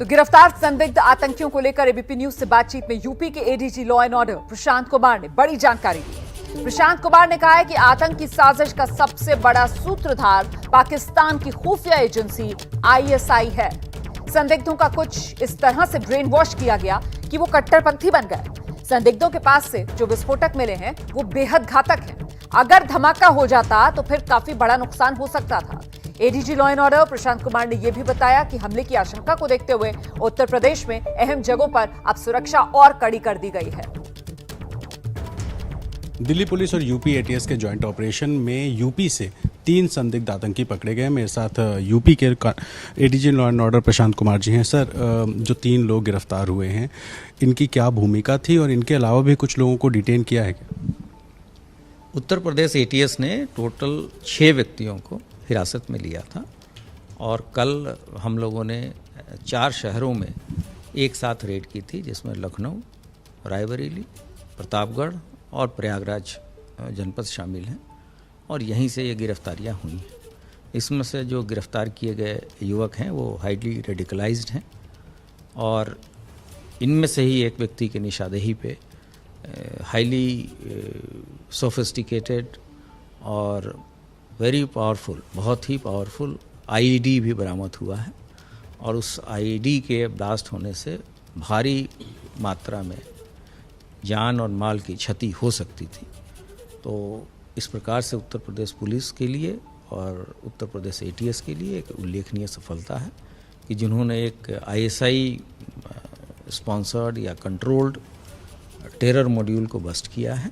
तो गिरफ्तार संदिग्ध आतंकियों को लेकर एबीपी न्यूज से बातचीत में यूपी के ADG law and order Prashant Kumar ने बड़ी जानकारी दी। प्रशांत कुमार ने कहा है कि आतंक की साजिश का सबसे बड़ा सूत्रधार पाकिस्तान की खुफिया एजेंसी आईएसआई है। संदिग्धों का कुछ इस तरह से ब्रेन वॉश किया गया कि वो कट्टरपंथी बन गए। संदिग्धों के पास से जो विस्फोटक मिले हैं वो बेहद घातक हैं। अगर धमाका हो जाता तो फिर काफी बड़ा नुकसान हो सकता था। ADG law and order Prashant Kumar ने यह भी बताया कि हमले की आशंका को देखते हुए उत्तर प्रदेश में अहम जगहों पर अब सुरक्षा और कड़ी कर दी गई है। दिल्ली पुलिस और यूपी एटीएस के जॉइंट ऑपरेशन में यूपी से 3 संदिग्ध आतंकी पकड़े गए। मेरे साथ यूपी के ADG law and order Prashant Kumar ji हैं। सर, जो 3 लोग गिरफ्तार हुए हैं, इनकी क्या भूमिका थी और इनके अलावा भी कुछ लोगों को डिटेन किया है क्या? उत्तर प्रदेश एटीएस ने टोटल 6 व्यक्तियों को हिरासत में लिया था और कल हम लोगों ने 4 शहरों में एक साथ रेड की थी, जिसमें लखनऊ, रायबरेली, प्रतापगढ़ और प्रयागराज जनपद शामिल हैं और यहीं से ये गिरफ्तारियां हुई हैं। इसमें से जो गिरफ्तार किए गए युवक हैं वो हाईली रेडिकलाइज्ड हैं और इनमें से ही एक व्यक्ति के निशानदेही पे हाईली सोफिस्टिकेटेड और वेरी पावरफुल, बहुत ही पावरफुल आईईडी भी बरामद हुआ है और उस आईईडी के ब्लास्ट होने से भारी मात्रा में जान और माल की क्षति हो सकती थी। तो इस प्रकार से उत्तर प्रदेश पुलिस के लिए और उत्तर प्रदेश एटीएस के लिए एक उल्लेखनीय सफलता है कि जिन्होंने एक आईएसआई स्पॉन्सर्ड या कंट्रोल्ड टेरर मॉड्यूल को बस्ट किया है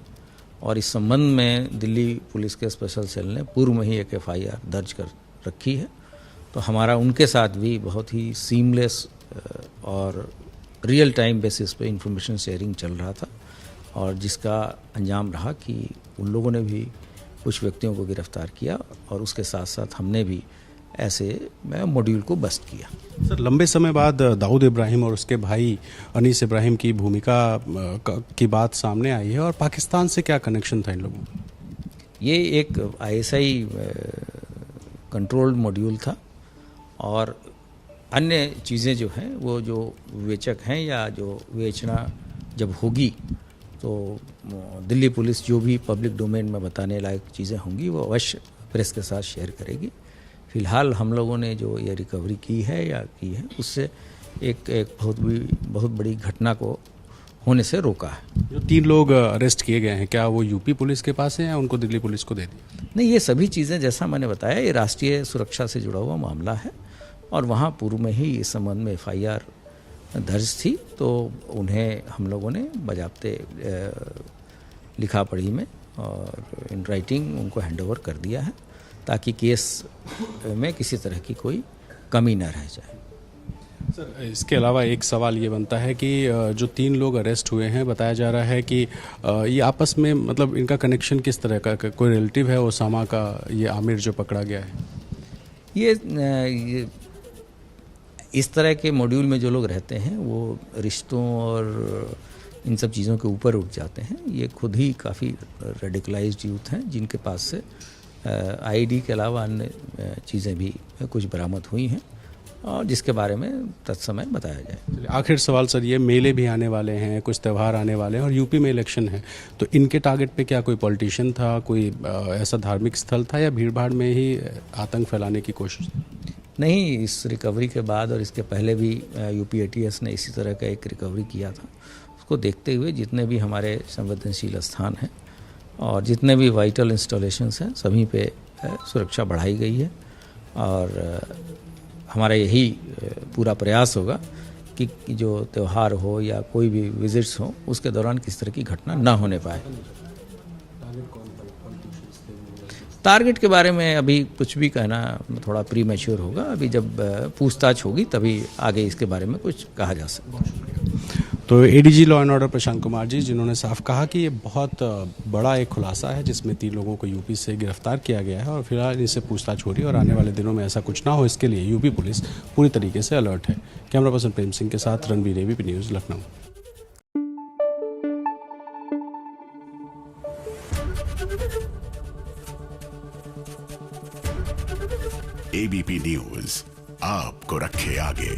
और इस संबंध में दिल्ली पुलिस के स्पेशल सेल ने पूर्व में ही एक एफआईआर दर्ज कर रखी है। तो हमारा उनके साथ भी बहुत ही सीमलेस और रियल टाइम बेसिस पे इंफॉर्मेशन शेयरिंग चल रहा था और जिसका अंजाम रहा कि उन लोगों ने भी कुछ व्यक्तियों को गिरफ्तार किया और उसके साथ साथ हमने भी ऐसे मॉड्यूल को बस्ट किया। सर, लंबे समय बाद दाऊद इब्राहिम और उसके भाई अनीस इब्राहिम की भूमिका की बात सामने आई है और पाकिस्तान से क्या कनेक्शन था इन लोगों का? ये एक आईएसआई कंट्रोल्ड मॉड्यूल था और अन्य चीज़ें जो हैं वो जो विवेचक हैं या जो विवेचना जब होगी तो दिल्ली पुलिस जो भी पब्लिक डोमेन में बताने लायक चीज़ें होंगी वो अवश्य प्रेस के साथ शेयर करेगी। फिलहाल हम लोगों ने जो ये रिकवरी की है उससे एक बहुत बड़ी घटना को होने से रोका है। जो 3 लोग अरेस्ट किए गए हैं, क्या वो यूपी पुलिस के पास है या उनको दिल्ली पुलिस को दे दी? नहीं, ये सभी चीज़ें जैसा मैंने बताया ये राष्ट्रीय सुरक्षा से जुड़ा हुआ मामला है और वहाँ पूर्व में ही इस संबंध में एफआईआर दर्ज थी तो उन्हें हम लोगों ने बजाबते लिखा पढ़ी में और इन राइटिंग उनको हैंडओवर कर दिया है ताकि केस में किसी तरह की कोई कमी न रह जाए। सर, इसके अलावा एक सवाल ये बनता है कि जो 3 लोग अरेस्ट हुए हैं, बताया जा रहा है कि ये आपस में मतलब इनका कनेक्शन किस तरह का, कोई रिलेटिव है ओसामा का, ये आमिर जो पकड़ा गया है? ये इस तरह के मॉड्यूल में जो लोग रहते हैं वो रिश्तों और इन सब चीज़ों के ऊपर उठ जाते हैं। ये खुद ही काफ़ी रेडिकलाइज्ड यूथ हैं जिनके पास से आईडी के अलावा अन्य चीज़ें भी कुछ बरामद हुई हैं और जिसके बारे में तत्समय बताया जाए। आखिर सवाल सर, ये मेले भी आने वाले हैं, कुछ त्यौहार आने वाले हैं और यूपी में इलेक्शन है, तो इनके टारगेट पे क्या कोई पॉलिटिशियन था, कोई ऐसा धार्मिक स्थल था या भीड़-भाड़ में ही आतंक फैलाने की कोशिश? नहीं, इस रिकवरी के बाद और इसके पहले भी यूपी एटीएस ने इसी तरह का एक रिकवरी किया था। उसको देखते हुए जितने भी हमारे संवेदनशील स्थान हैं और जितने भी वाइटल इंस्टॉलेशंस हैं सभी पे सुरक्षा बढ़ाई गई है और हमारा यही पूरा प्रयास होगा कि जो त्यौहार हो या कोई भी विजिट्स हो उसके दौरान किस तरह की घटना ना होने पाए। टारगेट के बारे में अभी कुछ भी कहना थोड़ा प्री मैच्योर होगा। अभी जब पूछताछ होगी तभी आगे इसके बारे में कुछ कहा जा सकता है। तो ADG law and order Prashant Kumar ji, जिन्होंने साफ कहा कि ये बहुत बड़ा एक खुलासा है जिसमें 3 लोगों को यूपी से गिरफ्तार किया गया है और फिलहाल इससे पूछताछ हो रही है और आने वाले दिनों में ऐसा कुछ ना हो इसके लिए यूपी पुलिस पूरी तरीके से अलर्ट है। कैमरा पर्सन प्रेम सिंह के साथ Ranveer, ABP news, Lucknow. ABP news आपको रखे आगे।